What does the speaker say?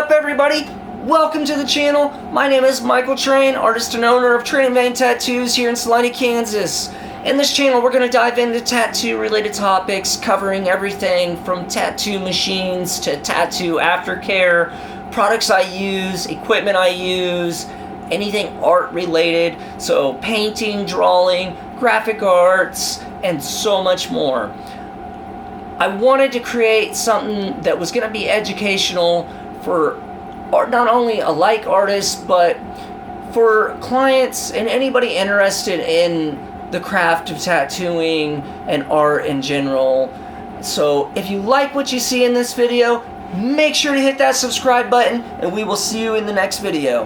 up, everybody? Welcome to the channel. My name is Michael Train, artist and owner of Train Vein Tattoos here in Salina, Kansas. In this channel, we're going to dive into tattoo-related topics, covering everything from tattoo machines to tattoo aftercare, products I use, equipment I use, anything art-related, so painting, drawing, graphic arts, and so much more. I wanted to create something that was going to be educational for not only alike artists, but for clients and anybody interested in the craft of tattooing and art in general. So if you like what you see in this video, make sure to hit that subscribe button, and we will see you in the next video.